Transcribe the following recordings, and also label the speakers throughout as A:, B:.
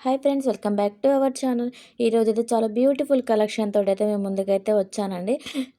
A: Hi friends, welcome back to our channel. ఈరోజు అయితే చాలా బ్యూటిఫుల్ కలెక్షన్ తోటి అయితే మేము ముందుకైతే వచ్చానండి.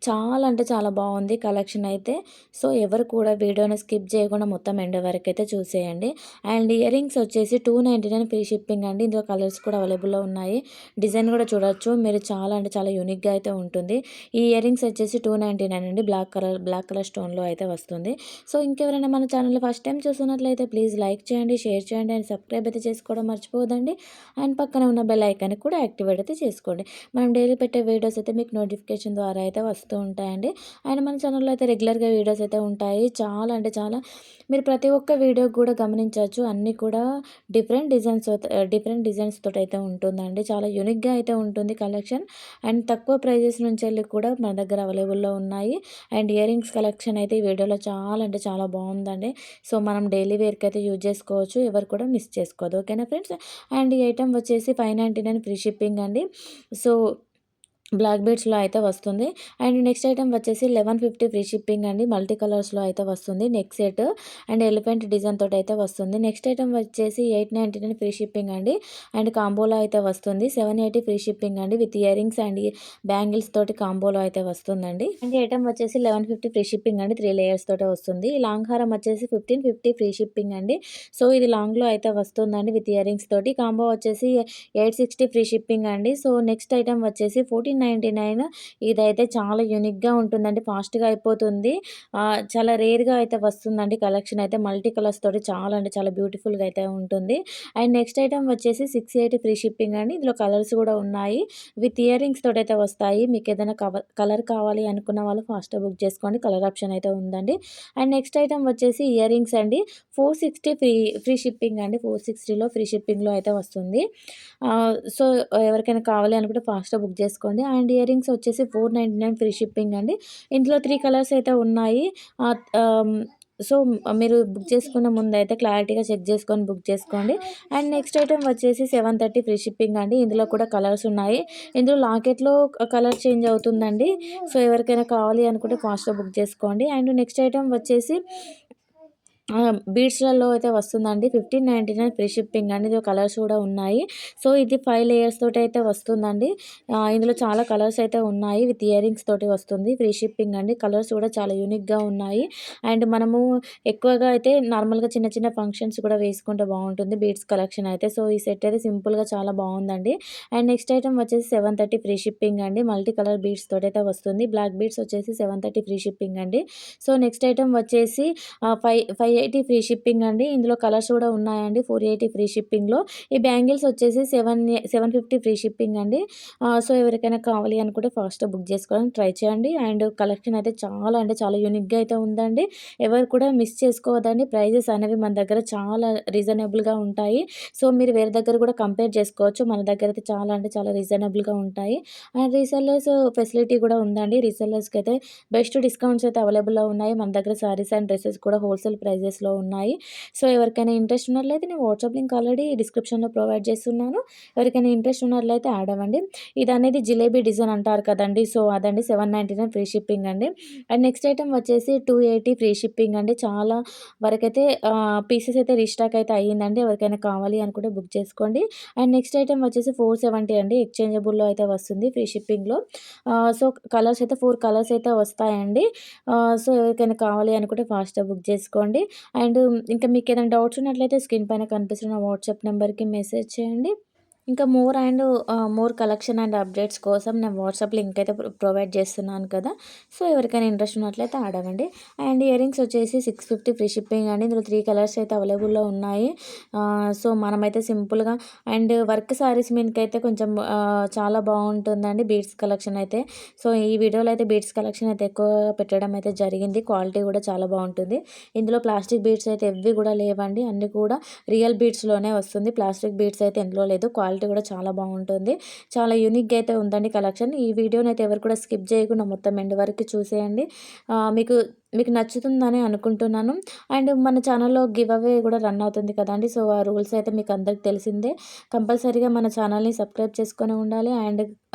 A: చాలా అంటే చాలా బాగుంది కలెక్షన్ అయితే. సో ఎవరు కూడా వీడియోని స్కిప్ చేయకుండా మొత్తం ఎండ్ వరకు అయితే చూసేయండి. అండ్ ఇయర్ రింగ్స్ వచ్చేసి 299 ఫ్రీ షిప్పింగ్ అండి. ఇందులో కలర్స్ కూడా అవైలబుల్లో ఉన్నాయి. డిజైన్ కూడా చూడొచ్చు మీరు, చాలా అంటే చాలా యూనిక్గా అయితే ఉంటుంది. ఈ ఇయర్ రింగ్స్ వచ్చేసి 299 అండి. బ్లాక్ కలర్ స్టోన్లో అయితే వస్తుంది. సో ఇంకెవరైనా మన ఛానల్ ఫస్ట్ టైం చూస్తున్నట్లయితే ప్లీజ్ లైక్ చేయండి, షేర్ చేయండి అండ్ సబ్స్క్రైబ్ అయితే చేసుకోవడం మర్చిపోదండి. అండ్ పక్కన ఉన్న బెల్ ఐకాన్ కూడా యాక్టివేట్ అయితే చేసుకోండి. మనం డైలీ పెట్టే వీడియోస్ అయితే మీకు నోటిఫికేషన్ ద్వారా అయితే వస్తూ ఉంటాయండి. అండ్ మన ఛానల్లో అయితే రెగ్యులర్గా వీడియోస్ అయితే ఉంటాయి. చాలా అంటే చాలా మీరు ప్రతి ఒక్క వీడియో కూడా గమనించవచ్చు. అన్నీ కూడా డిఫరెంట్ డిజైన్స్ తోటి అయితే ఉంటుందండి. చాలా యూనిక్గా అయితే ఉంటుంది కలెక్షన్. అండ్ తక్కువ ప్రైజెస్ నుంచి వెళ్ళి కూడా మన దగ్గర అవైలబుల్లో ఉన్నాయి. అండ్ ఇయర్ రింగ్స్ కలెక్షన్ అయితే ఈ వీడియోలో చాలా అంటే చాలా బాగుందండి. సో మనం డైలీ వేర్కి అయితే యూజ్ చేసుకోవచ్చు. ఎవరు కూడా మిస్ చేసుకోవద్దు. ఓకేనా ఫ్రెండ్స్. అండ్ ఈ ఐటమ్ వచ్చేసి 599 ఫ్రీ షిప్పింగ్ అండి. సో బ్లాక్ బీడ్స్లో అయితే వస్తుంది. అండ్ నెక్స్ట్ ఐటమ్ వచ్చేసి 1150 ఫ్రీ షిప్పింగ్ అండి. మల్టీ కలర్స్లో అయితే వస్తుంది. Neck set and elephant design తోటి అయితే వస్తుంది. నెక్స్ట్ ఐటమ్ వచ్చేసి 899 ఫ్రీ షిప్పింగ్ అండి. అండ్ కాంబోలో అయితే వస్తుంది. 780 ఫ్రీ షిప్పింగ్ అండి. With ear rings and bangles తోటి కాంబోలో అయితే వస్తుందండి. అండ్ ఈ ఐటమ్ వచ్చేసి 1150 ఫ్రీ షిప్పింగ్ అండి. 3 లేయర్స్ తోటే వస్తుంది. ఈ లాంగ్ హారం వచ్చేసి 1550 ఫ్రీ షిప్పింగ్ అండి. సో ఇది లాంగ్లో అయితే వస్తుందండి విత్ ఇయర్ రింగ్స్ తోటి. కాంబో వచ్చేసి 860 ఫ్రీ షిప్పింగ్ అండి. సో నెక్స్ట్ ఐటమ్ వచ్చేసి 1499. ఇదైతే చాలా యూనిక్గా ఉంటుందండి. ఫాస్ట్గా అయిపోతుంది. చాలా రేర్గా అయితే వస్తుందండి కలెక్షన్ అయితే. మల్టీ కలర్స్ తోటి చాలా అంటే చాలా బ్యూటిఫుల్గా అయితే ఉంటుంది. అండ్ నెక్స్ట్ ఐటమ్ వచ్చేసి 680 ఫ్రీ షిప్పింగ్ అండి. ఇందులో కలర్స్ కూడా ఉన్నాయి. విత్ ఇయర్ రింగ్స్ తోటి అయితే వస్తాయి. మీకు ఏదైనా కలర్ కావాలి అనుకున్న వాళ్ళు ఫాస్ట్గా బుక్ చేసుకోండి. కలర్ ఆప్షన్ అయితే ఉందండి. అండ్ నెక్స్ట్ ఐటమ్ వచ్చేసి ఇయర్ రింగ్స్ అండి. 460 ఫ్రీ షిప్పింగ్ అండి. 460లో ఫ్రీ షిప్పింగ్లో అయితే వస్తుంది. సో ఎవరికైనా కావాలి అనుకుంటే ఫాస్ట్గా బుక్ చేసుకోండి. అండ్ ఇయర్ రింగ్స్ వచ్చేసి 499 ఫ్రీ షిప్పింగ్ అండి. ఇందులో 3 కలర్స్ అయితే ఉన్నాయి. సో మీరు బుక్ చేసుకున్న ముందు అయితే క్లారిటీగా చెక్ చేసుకొని బుక్ చేసుకోండి. అండ్ నెక్స్ట్ ఐటమ్ వచ్చేసి 730 ఫ్రీ షిప్పింగ్ అండి. ఇందులో కూడా కలర్స్ ఉన్నాయి. ఇందులో లాకెట్లో కలర్ చేంజ్ అవుతుందండి. సో ఎవరికైనా కావాలి అనుకుంటే ఫాస్ట్గా బుక్ చేసుకోండి. అండ్ నెక్స్ట్ ఐటమ్ వచ్చేసి బీడ్స్లలో అయితే వస్తుందండి. 1599 ఫ్రీ షిప్పింగ్ అండి. ఇందులో కలర్స్ కూడా ఉన్నాయి. సో ఇది 5 లేయర్స్ తోటి అయితే వస్తుందండి. ఇందులో చాలా కలర్స్ అయితే ఉన్నాయి. విత్ ఇయర్ రింగ్స్ తోటి వస్తుంది. ఫ్రీ షిప్పింగ్ అండి. కలర్స్ కూడా చాలా యూనిక్గా ఉన్నాయి. అండ్ మనము ఎక్కువగా అయితే నార్మల్గా చిన్న చిన్న ఫంక్షన్స్ కూడా వేసుకుంటే బాగుంటుంది బీడ్స్ కలెక్షన్ అయితే. సో ఈ సెట్ అయితే సింపుల్గా చాలా బాగుందండి. అండ్ నెక్స్ట్ ఐటమ్ వచ్చేసి 730 ఫ్రీ షిప్పింగ్ అండి. మల్టీ కలర్ బీడ్స్ తోటి అయితే వస్తుంది. బ్లాక్ బీడ్స్ వచ్చేసి 730 ఫ్రీ షిప్పింగ్ అండి. సో నెక్స్ట్ ఐటమ్ వచ్చేసి 580 ఫ్రీ షిప్పింగ్ అండి. ఇందులో కలర్స్ కూడా ఉన్నాయండి. 480 ఫ్రీ షిప్పింగ్లో. ఈ బ్యాంగిల్స్ వచ్చేసి 750 ఫ్రీ షిప్పింగ్ అండి. సో ఎవరికైనా కావాలి అనుకుంటే ఫాస్ట్గా బుక్ చేసుకోవడానికి ట్రై చేయండి. అండ్ కలెక్షన్ అయితే చాలా అంటే చాలా యూనిక్గా అయితే ఉందండి. ఎవరు కూడా మిస్ చేసుకోవద్దండి. ప్రైజెస్ అనేవి మన దగ్గర చాలా రీజనబుల్గా ఉంటాయి. సో మీరు వేరే దగ్గర కూడా కంపేర్ చేసుకోవచ్చు. మన దగ్గర అయితే చాలా అంటే చాలా రీజనబుల్గా ఉంటాయి. అండ్ రీసెల్లర్స్ ఫెసిలిటీ కూడా ఉందండి. రీసెల్లర్స్కి అయితే బెస్ట్ డిస్కౌంట్స్ అయితే అవైలబుల్గా ఉన్నాయి. మన దగ్గర సారీస్ అండ్ డ్రెస్సెస్ కూడా హోల్సేల్ ప్రైజెస్లో ఉన్నాయి. సో ఎవరికైనా ఇంట్రెస్ట్ ఉన్నట్లయితే నేను వాట్సాప్ లింక్ ఆల్రెడీ డిస్క్రిప్షన్లో ప్రొవైడ్ చేస్తున్నాను. ఎవరికైనా ఇంట్రెస్ట్ ఉన్నట్లయితే యాడ్ అవ్వండి. ఇది అనేది జిలేబీ డిజైన్ అంటారు కదండి. సో అదండి 799 ఫ్రీ షిప్పింగ్ అండి. అండ్ నెక్స్ట్ ఐటమ్ వచ్చేసి 280 ఫ్రీ షిప్పింగ్ అండి. చాలా వరకైతే పీసెస్ అయితే రీస్టాక్ అయితే అయ్యిందండి. ఎవరికైనా కావాలి అనుకుంటే బుక్ చేసుకోండి. అండ్ నెక్స్ట్ ఐటమ్ వచ్చేసి 470 అండి. ఎక్స్చేంజబుల్లో అయితే వస్తుంది ఫ్రీ షిప్పింగ్లో. సో కలర్స్ అయితే 4 కలర్స్ అయితే వస్తాయండి. సో ఎవరికైనా కావాలి అనుకుంటే ఫాస్ట్గా బుక్ చేసుకోండి. అండ్ ఇంకా మీకు ఏదైనా డౌట్స్ ఉన్నట్లయితే స్క్రీన్ పైన కనిపిస్తున్న వాట్సాప్ నెంబర్కి మెసేజ్ చేయండి. ఇంకా మోర్ కలెక్షన్ అండ్ అప్డేట్స్ కోసం నేను వాట్సాప్ లింక్ అయితే ప్రొవైడ్ చేస్తున్నాను కదా. సో ఎవరికైనా ఇంట్రెస్ట్ ఉన్నట్లయితే యాడ్ అవ్వండి. అండ్ ఇయర్ రింగ్స్ వచ్చేసి 650 ఫ్రీ షిప్పింగ్ అండి. ఇందులో 3 కలర్స్ అయితే అవైలబుల్లో ఉన్నాయి. సో మనమైతే సింపుల్గా అండ్ వర్క్ శారీస్ మీదకైతే కొంచెం చాలా బాగుంటుందండి బీడ్స్ కలెక్షన్ అయితే. సో ఈ వీడియోలో అయితే బీడ్స్ కలెక్షన్ అయితే ఎక్కువ పెట్టడం అయితే జరిగింది. క్వాలిటీ కూడా చాలా బాగుంటుంది. ఇందులో ప్లాస్టిక్ బీడ్స్ అయితే ఎవ్వి కూడా లేవండి. అన్నీ కూడా రియల్ బీడ్స్లోనే వస్తుంది. ప్లాస్టిక్ బీడ్స్ అయితే ఇందులో లేదు. క్వాలిటీ కూడా చాలా బాగుంటుంది. చాలా యూనిక్గా అయితే ఉందండి కలెక్షన్. ఈ వీడియోని అయితే ఎవరు కూడా స్కిప్ చేయకుండా మొత్తం ఎండ్ వరకు చూసేయండి. మీకు మీకు నచ్చుతుందని అనుకుంటున్నాను. అండ్ మన ఛానల్‌లో గివ్ అవే కూడా రన్ అవుతుంది కదండీ! సో, ఆ రూల్స్ అయితే మీకు అందరికి తెలిసిందే. కంపల్సరీగా మన ఛానల్‌ని సబ్స్క్రైబ్ చేసుకొని ఉండాలి. అండ్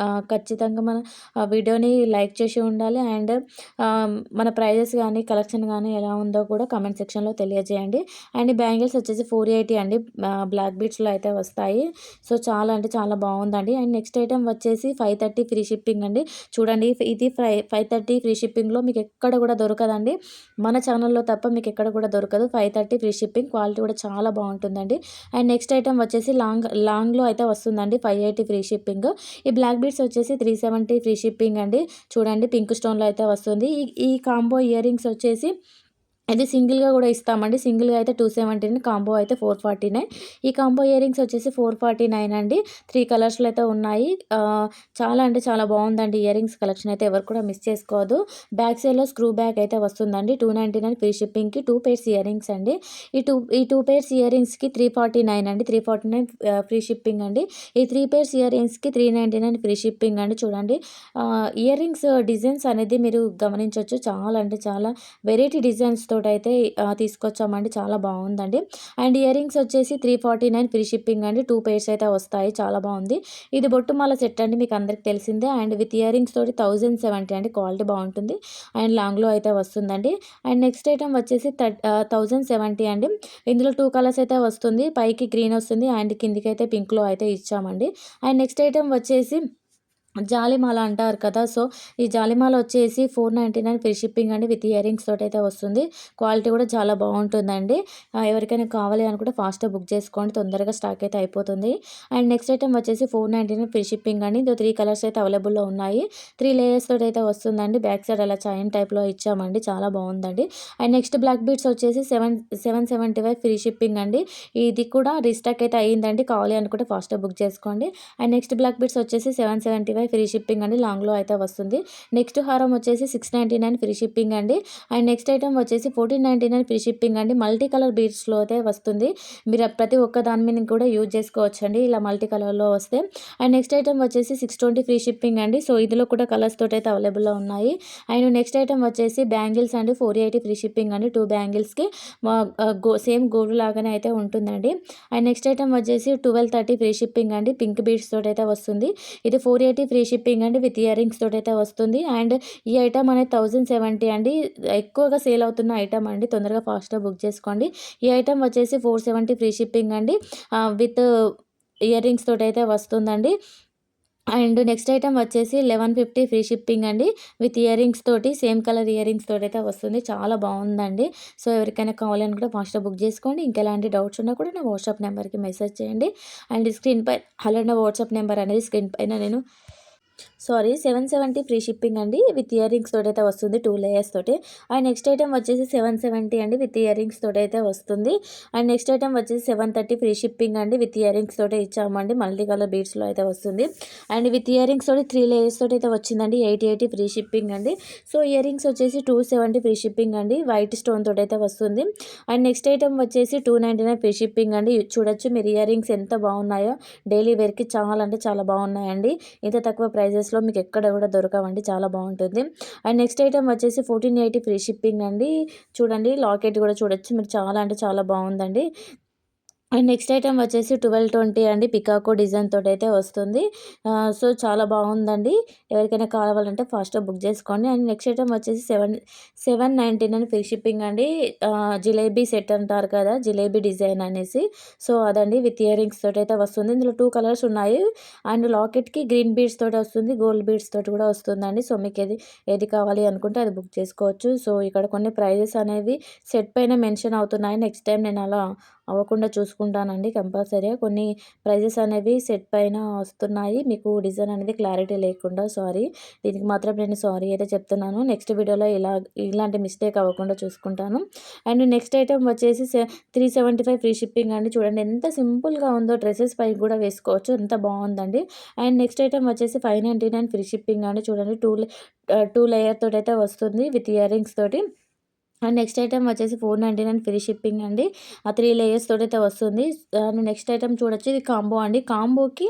A: ఖచ్చితంగా మన వీడియోని లైక్ చేసి ఉండాలి. అండ్ మన ప్రైజెస్ గానీ, కలెక్షన్ గానీ ఎలా ఉందో కూడా కామెంట్ సెక్షన్‌లో తెలియజేయండి. అండ్ బ్యాంగిల్స్ వచ్చేసి 480 అండి. బ్లాక్ బీడ్స్‌లో అయితే వస్తాయి. సో, చాలా అంటే చాలా బావుందండి. అండ్ నెక్స్ట్ ఐటెమ్ వచ్చేసి 530 ఫ్రీ షిప్పింగ్ అండి. చూడండి ఇది 530 ఫ్రీ షిప్పింగ్‌లో మీకు ఎక్కడ కూడా దొరకదండి. మన ఛానల్‌లో తప్ప మీకు ఎక్కడ కూడా దొరకదు. 530 ఫ్రీ షిప్పింగ్, క్వాలిటీ కూడా చాలా బావుంటుందండి. అండ్ నెక్స్ట్ ఐటెమ్ వచ్చేసి లాంగ్‌లో అయితే వస్తుందండి 580 ఫ్రీ షిప్పింగ్. ఈ బ్లాక్ బీడ్స్ వచ్చేసి 370 ఫ్రీ షిప్పింగ్ అండి. చూడండి పింక్ స్టోన్‌లో అయితే వస్తుంది. ఈ ఈ కాంబో ఇయర్ రింగ్స్ వచ్చేసి ఇది సింగిల్‌గా గూడా ఇస్తామండి. సింగిల్‌గా అయితే 279, కాంబో అయితే 449. ఈ కాంబో ఇయరింగ్స్ వచ్చేసి 449 అండి. 3 కలర్స్‌లో అయితే ఉన్నాయి. చాలా అంటే చాలా బావుందండి ఇయరింగ్స్ కలెక్షన్ అయితే ఎవరు కూడా మిస్ చేసుకోవద్దు. బ్యాక్ సైడ్‌లో స్క్రూ బ్యాక్ అయితే వస్తుందండి. 299 ఫ్రీ షిప్పింగ్‌కి 2 పెయిర్స్ ఇయరింగ్స్ అండి. ఈ టూ పెయిర్స్ ఇయరింగ్స్‌కి 349 అండి. 349 ఫ్రీ షిప్పింగ్ అండి. ఈ 3 పెయిర్స్ ఇయరింగ్స్‌కి 399 ఫ్రీ షిప్పింగ్ అండి. చూడండి ఇయరింగ్స్ డిజైన్స్ అనేది మీరు గమనించొచ్చు. చాలా అంటే చాలా వెరైటీ డిజైన్స్ తోటైతే తీసుకొచ్చామండి. చాలా బావుందండి. అండ్ ఇయర్ రింగ్స్ వచ్చేసి 349 ఫ్రీ షిప్పింగ్ అండి. 2 పెయిర్స్ అయితే వస్తాయి. చాలా బావుంది. ఇది బొట్టుమాల సెట్ అండి. మీకు అందరికి తెలిసిందే. అండ్ విత్ ఇయర్ రింగ్స్ తోటి 1070 అండి. క్వాలిటీ బావుంటుంది. అండ్ లాంగ్‌లో అయితే వస్తుందండి. అండ్ నెక్స్ట్ ఐటెమ్ వచ్చేసి 1070 అండి. ఇందులో 2 కలర్స్ అయితే వస్తుంది. పైకి గ్రీన్ వస్తుంది. అండ్ కిందికైతే పింక్‌లో అయితే ఇచ్చామండి. అండ్ నెక్స్ట్ ఐటెమ్ వచ్చేసి జాలిమాల అంటారు కదా! సో, ఈ జాలిమాల వచ్చేసి 499 ఫ్రీ షిప్పింగ్ అండి. విత్ ఇయరింగ్స్ తోటైతే వస్తుంది. క్వాలిటీ కూడా చాలా బావుంటుందండి. ఎవరికైనా కావాలి అనుకుంటే ఫాస్ట్‌గా బుక్ చేసుకోండి. తొందరగా స్టాక్ అయితే అయిపోతుంది. అండ్ నెక్స్ట్ ఐటెమ్ వచ్చేసి 499 ఫ్రీ షిప్పింగ్ అండి. ఇందులో 3 కలర్స్ అయితే అవైలబుల్‌లో ఉన్నాయి. 3 లేయర్స్ తోటైతే వస్తుందండి. బ్యాక్ సైడ్ అలా చైన్ టైప్‌లో ఇచ్చామండి. చాలా బావుందండి. అండ్ నెక్స్ట్ బ్లాక్ బీడ్స్ వచ్చేసి 775 ఫ్రీ షిప్పింగ్ అండి. ఇది కూడా రీస్టాక్ అయితే అయ్యిందండి. కావాలి అనుకుంటే ఫాస్ట్‌గా బుక్ చేసుకోండి. అండ్ నెక్స్ట్ బ్లాక్ బీడ్స్ వచ్చేసి 775 ఫ్రీ షిప్పింగ్ అండి. లాంగ్‌లో అయితే వస్తుంది. నెక్స్ట్ హారం వచ్చేసి 699 ఫ్రీ షిప్పింగ్ అండి. అండ్ నెక్స్ట్ ఐటెమ్ వచ్చేసి 1499 ఫ్రీ షిప్పింగ్ అండి. మల్టీ కలర్ బీడ్స్‌లో అయితే వస్తుంది. మీరు ప్రతి ఒక్క దాని మీద కూడా యూజ్ చేసుకోవచ్చండి. ఇలా మల్టీ కలర్‌లో వస్తే. అండ్ నెక్స్ట్ ఐటెమ్ వచ్చేసి 620 ఫ్రీ షిప్పింగ్ అండి. సో, ఇందులో కూడా కలర్స్ తోటైతే అవైలబుల్‌లో ఉన్నాయి. అండ్ నెక్స్ట్ ఐటెమ్ వచ్చేసి బ్యాంగిల్స్ అండి. 480 ఫ్రీ షిప్పింగ్ అండి. 2 బ్యాంగిల్స్‌కి సేమ్ గోల్డ్ లాగానే అయితే ఉంటుందండి. అండ్ నెక్స్ట్ ఐటెమ్ వచ్చేసి 1230 ఫ్రీ షిప్పింగ్ అండి. పింక్ బీడ్స్ తోటైతే వస్తుంది. ఇది 480 ఫ్రీ షిప్పింగ్ అండి. విత్ ఇయర్ రింగ్స్ తోటైతే వస్తుంది. అండ్ ఈ ఐటమ్ అనేది 1070 అండి. ఎక్కువగా సేల్ అవుతున్న ఐటమ్ అండి. తొందరగా ఫాస్ట్‌గా బుక్ చేసుకోండి. ఈ ఐటమ్ వచ్చేసి 470 ఫ్రీ షిప్పింగ్ అండి. విత్ ఇయర్ రింగ్స్ తోటైతే వస్తుందండి. అండ్ నెక్స్ట్ ఐటమ్ వచ్చేసి 1150 ఫ్రీ షిప్పింగ్ అండి. విత్ ఇయర్ రింగ్స్ తోటి సేమ్ కలర్ ఇయర్ రింగ్స్ తోటైతే వస్తుంది. చాలా బావుందండి. సో, ఎవరికైనా కావాలి అనుకుంటే ఫాస్ట్‌గా బుక్ చేసుకోండి. ఇంకెలాంటి డౌట్స్ ఉన్నా కూడా నా వాట్సాప్ నెంబర్‌కి మెసేజ్ చేయండి. అండ్ స్క్రీన్ పై ఆల్రెడీ నా వాట్సాప్ నెంబర్ అనేది స్క్రీన్ పైన నేను 770 ఫ్రీ షిప్పింగ్ అండి. విత్ ఇయర్ రింగ్స్ తోటైతే వస్తుంది. 2 లేయర్స్ తోటి. అండ్ నెక్స్ట్ ఐటమ్ వచ్చేసి 770 అండి. విత్ ఇయర్ రింగ్స్ తోటైతే వస్తుంది. అండ్ నెక్స్ట్ ఐటమ్ వచ్చేసి 730 ఫ్రీ షిప్పింగ్ అండి. విత్ ఇయర్ రింగ్స్ తోటే ఇచ్చామండి. మల్టీ కలర్ బీడ్స్‌లో అయితే వస్తుంది. అండ్ విత్ ఇయర్ రింగ్స్ తోటి 3 లేయర్స్ తోటైతే వచ్చిందండి. 880 ఫ్రీ షిప్పింగ్ అండి. సో, ఇయర్ రింగ్స్ వచ్చేసి 270 ఫ్రీ షిప్పింగ్ అండి. వైట్ స్టోన్ తోటైతే వస్తుంది. అండ్ నెక్స్ట్ ఐటమ్ వచ్చేసి 299 ఫ్రీ షిప్పింగ్ అండి. చూడొచ్చు మీరు ఇయర్ రింగ్స్ ఎంత బాగున్నాయో. డైలీ వేర్‌కి చాలా అంటే చాలా బాగున్నాయండి. ఇంత తక్కువ ప్రైజెస్‌లో మీకు ఎక్కడ కూడా దొరకవండి. చాలా బావుంటుంది. అండ్ నెక్స్ట్ ఐటమ్ వచ్చేసి 1480 ఫ్రీ షిప్పింగ్ అండి. చూడండి లాకెట్ కూడా చూడొచ్చు. మీరు చాలా అంటే చాలా బావుందండి. అండ్ నెక్స్ట్ ఐటమ్ వచ్చేసి 1220 అండి. పికాకో డిజైన్ తోటైతే వస్తుంది. సో, చాలా బావుందండి. ఎవరికైనా కావాలంటే ఫాస్ట్‌గా బుక్ చేసుకోండి. అండ్ నెక్స్ట్ ఐటమ్ వచ్చేసి 799 ఫ్రీ షిప్పింగ్ అండి. జిలేబీ సెట్ అంటారు కదా! జిలేబీ డిజైన్ అనేసి. సో, అదండి విత్ ఇయర్ రింగ్స్ తోటైతే వస్తుంది. ఇందులో 2 కలర్స్ ఉన్నాయి. అండ్ లాకెట్‌కి గ్రీన్ బీడ్స్ తోటి వస్తుంది. గోల్డ్ బీడ్స్ తోటి కూడా వస్తుందండి. సో, మీకు ఏది కావాలి అనుకుంటే అది బుక్ చేసుకోవచ్చు. సో, ఇక్కడ కొన్ని ప్రైజెస్ అనేవి సెట్ పైన మెన్షన్ అవుతున్నాయి. నెక్స్ట్ టైమ్ నేను అలా అవ్వకుండా చూసుకుంటానండి కంపల్సరీగా. కొన్ని ప్రైజెస్ అనేవి సెట్ పైన వస్తున్నాయి. మీకు డిజైన్ అనేది క్లారిటీ లేకుండా సారీ. దీనికి మాత్రం నేను సారీ అయితే చెప్తున్నాను. నెక్స్ట్ వీడియోలో ఇలాంటి మిస్టేక్ అవ్వకుండా చూసుకుంటాను. అండ్ నెక్స్ట్ ఐటమ్ వచ్చేసి 375 ఫ్రీ షిప్పింగ్ అండి. చూడండి ఎంత సింపుల్‌గా ఉందో. డ్రెసెస్ పైకి కూడా వేసుకోవచ్చు. ఎంత బావుందండి. అండ్ నెక్స్ట్ ఐటమ్ వచ్చేసి 599 ఫ్రీ షిప్పింగ్ అండి. చూడండి 2 లేయర్ తోటైతే వస్తుంది విత్ ఇయర్ రింగ్స్ తోటి. అండ్ నెక్స్ట్ ఐటెమ్ వచ్చేసి 499 ఫ్రీ షిప్పింగ్ అండి. ఆ 3 లేయర్స్ తోటైతే వస్తుంది. అండ్ నెక్స్ట్ ఐటెమ్ చూడొచ్చు. ఇది కాంబో అండి. కాంబోకి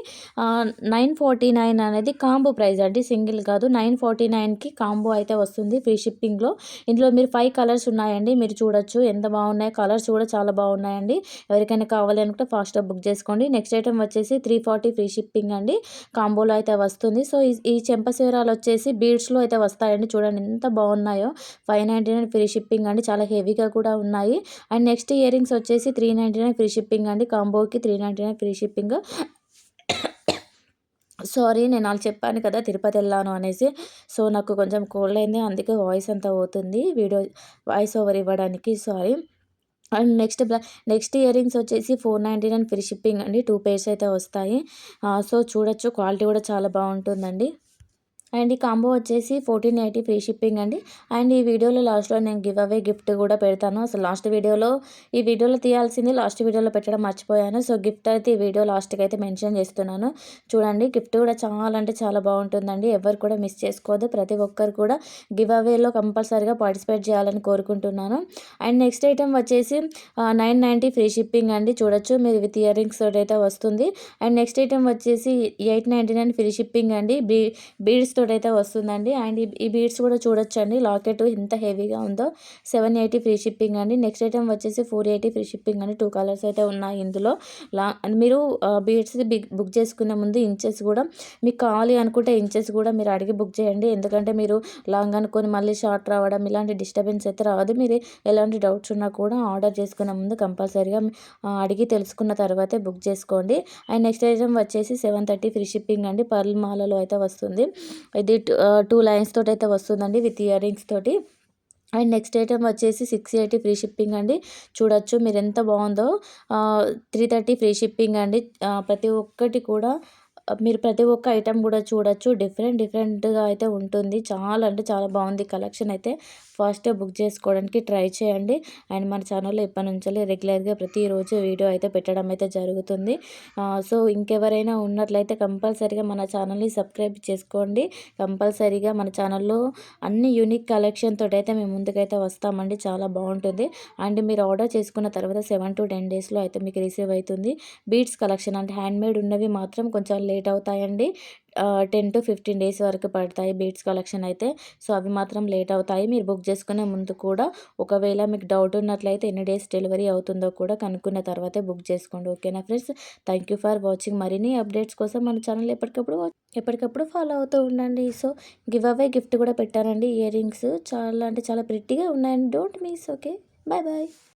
A: 949 అనేది కాంబో ప్రైస్ అండి. సింగిల్ కాదు. 949కి కాంబో అయితే వస్తుంది ఫ్రీ షిప్పింగ్‌లో. ఇందులో మీరు 5 కలర్స్ ఉన్నాయండి. మీరు చూడొచ్చు ఎంత బాగున్నాయో. కలర్స్ కూడా చాలా బాగున్నాయండి. ఎవరికైనా కావాలి అనుకుంటే ఫాస్ట్‌గా బుక్ చేసుకోండి. నెక్స్ట్ ఐటెమ్ వచ్చేసి 340 ఫ్రీ షిప్పింగ్ అండి. కాంబోలో అయితే వస్తుంది. సో, ఈ చెంపసీవరాలు వచ్చేసి బీడ్స్‌లో అయితే వస్తాయండి. చూడండి ఎంత బాగున్నాయో. 599 ఫ్రీ షిప్పింగ్ అండి. చాలా హెవీగా కూడా ఉన్నాయి. అండ్ నెక్స్ట్ ఇయర్ రింగ్స్ వచ్చేసి 399 ఫ్రీ షిప్పింగ్ అండి. కాంబోకి 399 ఫ్రీ షిప్పింగ్. సారీ, నేను ఆళ్ళు చెప్పాను కదా తిరుపతి వెళ్ళాను అనేసి. సో, నాకు కొంచెం కోల్డ్ అయింది. అందుకే వాయిస్ అంతా పోతుంది. వాయిస్ ఓవర్ ఇవ్వడానికి sorry. And next ear rings వచ్చేసి 499 ఫ్రీ షిప్పింగ్ అండి. 2 పెయిర్స్ అయితే వస్తాయి. సో, చూడొచ్చు క్వాలిటీ కూడా చాలా బాగుంటుందండి. అండ్ ఈ కాంబో వచ్చేసి 1480 ఫ్రీ షిప్పింగ్ అండి. అండ్ ఈ వీడియోలో లాస్ట్‌లో నేను గివ్ అవే గిఫ్ట్ కూడా పెడతాను. అసలు ఈ వీడియోలో తీయాల్సింది లాస్ట్ వీడియోలో పెట్టడం మర్చిపోయాను. సో, గిఫ్ట్ అయితే ఈ వీడియో లాస్ట్‌కి అయితే మెన్షన్ చేస్తున్నాను. చూడండి గిఫ్ట్ కూడా చాలా అంటే చాలా బాగుంటుందండి. ఎవరు కూడా మిస్ చేసుకోవద్దు. ప్రతి ఒక్కరు కూడా గివ్ అవేలో కంపల్సరీగా పార్టిసిపేట్ చేయాలని కోరుకుంటున్నాను. అండ్ నెక్స్ట్ ఐటెమ్ వచ్చేసి 990 ఫ్రీ షిప్పింగ్ అండి. చూడొచ్చు మీరు విత్ ఇయర్ రింగ్స్ తోటైతే వస్తుంది. అండ్ నెక్స్ట్ ఐటెమ్ వచ్చేసి 899 ఫ్రీ షిప్పింగ్ అండి. బీడ్స్ తోటైతే వస్తుందండి. అండ్ ఈ బీడ్స్ కూడా చూడొచ్చండి. లాకెట్ ఎంత హెవీగా ఉందో. 780 ఫ్రీ షిప్పింగ్ అండి. నెక్స్ట్ ఐటెమ్ వచ్చేసి 480 ఫ్రీ షిప్పింగ్ అండి. 2 కలర్స్ అయితే ఉన్నాయి ఇందులో. మీరు బీడ్స్ బుక్ చేసుకునే ముందు ఇంచెస్ కూడా మీకు కావాలి అనుకుంటే ఇంచెస్ కూడా మీరు అడిగి బుక్ చేయండి. ఎందుకంటే మీరు లాంగ్ అనుకొని మళ్ళీ షార్ట్ రావడం ఇలాంటి డిస్టర్బెన్స్ అయితే రాదు. మీరు ఎలాంటి డౌట్స్ ఉన్నా కూడా ఆర్డర్ చేసుకునే ముందు కంపల్సరీగా అడిగి తెలుసుకున్న తర్వాతే బుక్ చేసుకోండి. అండ్ నెక్స్ట్ ఐటెమ్ వచ్చేసి 730 ఫ్రీ షిప్పింగ్ అండి. పర్ల్ మాలలో అయితే వస్తుంది. ఇది 2 లైన్స్ తోటైతే వస్తుందండి విత్ ఇయర్ రింగ్స్ తోటి. అండ్ నెక్స్ట్ ఐటెమ్ వచ్చేసి 680 ఫ్రీ షిప్పింగ్ అండి. చూడొచ్చు మీరు ఎంత బాగుందో. 330 ఫ్రీ షిప్పింగ్ అండి. ప్రతి ఒక్కటి కూడా మీరు ప్రతి ఒక్క ఐటెం కూడా చూడొచ్చు. డిఫరెంట్‌గా అయితే ఉంటుంది. చాలా అంటే చాలా బాగుంది కలెక్షన్ అయితే. ఫాస్ట్‌గా బుక్ చేసుకోవడానికి ట్రై చేయండి. అండ్ మన ఛానల్‌లో ఎప్పటినుంచో రెగ్యులర్‌గా ప్రతిరోజు వీడియో అయితే పెట్టడం అయితే జరుగుతుంది. సో, ఇంకెవరైనా ఉన్నట్లయితే కంపల్సరీగా మన ఛానల్‌ని సబ్స్క్రైబ్ చేసుకోండి. కంపల్సరీగా మన ఛానల్‌లో అన్ని యూనిక్ కలెక్షన్ తోటైతే మేము ముందుకైతే వస్తామండి. చాలా బాగుంటుంది. అండ్ మీరు ఆర్డర్ చేసుకున్న తర్వాత 7-10 డేస్‌లో అయితే మీకు రిసీవ్ అవుతుంది. బీడ్స్ కలెక్షన్ అంటే హ్యాండ్‌మేడ్ ఉన్నవి మాత్రం కొంచెం లేట్ అవుతాయండి. 10-15 డేస్ వరకు పడతాయి బీడ్స్ కలెక్షన్ అయితే. సో, అవి మాత్రం లేట్ అవుతాయి. మీరు బుక్ చేసుకునే ముందు కూడా ఒకవేళ మీకు డౌట్ ఉన్నట్లయితే ఎన్ని డేస్ డెలివరీ అవుతుందో కూడా కనుక్కున్న తర్వాతే బుక్ చేసుకోండి. ఓకేనా friends? Thank you for watching. మరిన్ని అప్డేట్స్ కోసం మన ఛానల్ ఎప్పటికప్పుడు ఫాలో అవుతూ ఉండండి. సో, గివ్ అవే గిఫ్ట్ కూడా పెట్టానండి. ఇయర్ రింగ్స్ చాలా అంటే చాలా ప్రిట్టీగా ఉన్నాయండి. Don't miss. Okay. Bye bye.